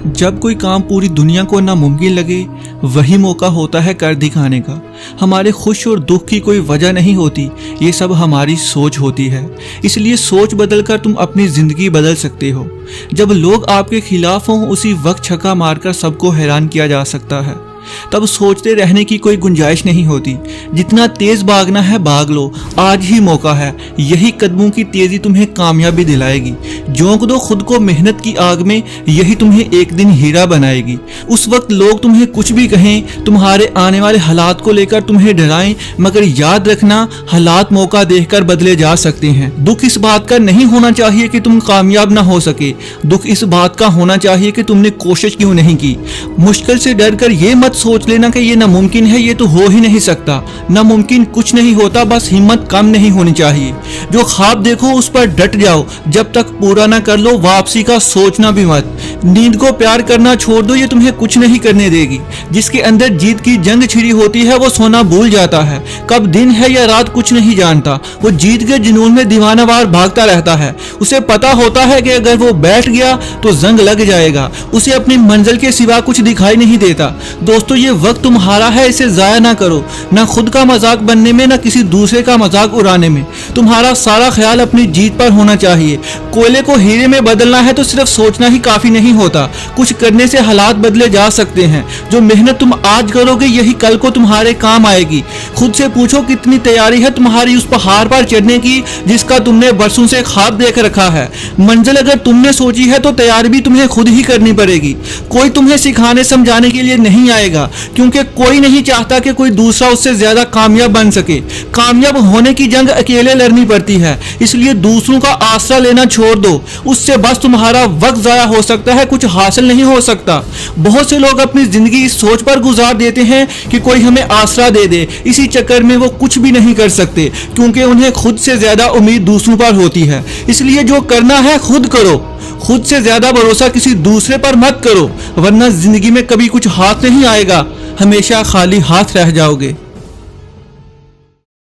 जब कोई काम पूरी दुनिया को नामुमकिन लगे, वही मौका होता है कर दिखाने का। हमारे खुश और दुख की कोई वजह नहीं होती, ये सब हमारी सोच होती है। इसलिए सोच बदलकर तुम अपनी ज़िंदगी बदल सकते हो। जब लोग आपके खिलाफ हों, उसी वक्त छक्का मारकर सबको हैरान किया जा सकता है। तब सोचते रहने की कोई गुंजाइश नहीं होती। जितना तेज भागना है भाग लो, आज ही मौका है। यही कदमों की तेजी तुम्हें कामयाबी दिलाएगी। झोंक दो खुद को मेहनत की आग में, यही तुम्हें एक दिन हीरा बनाएगी। उस वक्त लोग तुम्हें कुछ भी कहें, तुम्हारे आने वाले हालात को लेकर तुम्हें डराएं, मगर याद रखना हालात मौका देखकर बदले जा सकते हैं। दुख इस बात का नहीं होना चाहिए कि तुम कामयाब ना हो सके, दुख इस बात का होना चाहिए कि तुमने कोशिश क्यों नहीं की। मुश्किल से डर कर ये मत सोच लेना कि ये नामुमकिन है, ये तो हो ही नहीं सकता। नामुमकिन कुछ नहीं होता, बस हिम्मत कम नहीं होनी चाहिए। जो ख्वाब देखो उस पर डट जाओ, जब तक पूरा ना कर लो वापसी का सोचना भी मत। नींद को प्यार करना छोड़ दो, ये तुम्हें कुछ नहीं करने देगी। जिसके अंदर जीत की जंग छिड़ी होती है वो सोना भूल जाता है। कब दिन है या रात कुछ नहीं जानता, वो जीत के जुनून में दीवानावार भागता रहता है। उसे पता होता है कि अगर वो बैठ गया तो जंग लग जाएगा। उसे अपनी मंजिल के सिवा कुछ दिखाई नहीं देता। दोस्तों, ये वक्त तुम्हारा है, इसे जाया ना करो, ना खुद का मजाक बनने में, ना किसी दूसरे का मजाक उड़ाने में। तुम्हारा सारा ख्याल अपनी जीत पर होना चाहिए। कोयले को हीरे में बदलना है तो सिर्फ सोचना ही काफी नहीं होता, कुछ करने से हालात बदले जा सकते हैं। जो मेहनत तुम आज करोगे यही कल को तुम्हारे काम आएगी। खुद से पूछो कितनी तैयारी है तुम्हारी उस पहाड़ पर चढ़ने की जिसका तुमने बरसों से ख्वाब देख रखा है। मंजिल अगर तुमने सोची है तो तैयारी भी तुम्हें खुद ही करनी पड़ेगी। कोई तुम्हें सिखाने समझाने के लिए नहीं आएगा, क्योंकि कोई नहीं चाहता कि कोई दूसरा उससे ज्यादा कामयाब बन सके। कामयाब होने की जंग अकेले लड़नी पड़ती है, इसलिए दूसरों का आसरा लेना छोड़ दो। उससे बस तुम्हारा वक्त जाया हो सकता है, कुछ हासिल नहीं हो सकता। बहुत से लोग अपनी जिंदगी इस सोच पर गुजार देते हैं कि कोई हमें आसरा दे दे। इसी चक्कर में वो कुछ भी नहीं कर सकते, क्योंकि उन्हें खुद से ज्यादा उम्मीद दूसरों पर होती है। इसलिए जो करना है खुद करो, खुद से ज्यादा भरोसा किसी दूसरे पर मत करो, वरना जिंदगी में कभी कुछ हाथ नहीं आएगा, हमेशा खाली हाथ रह जाओगे।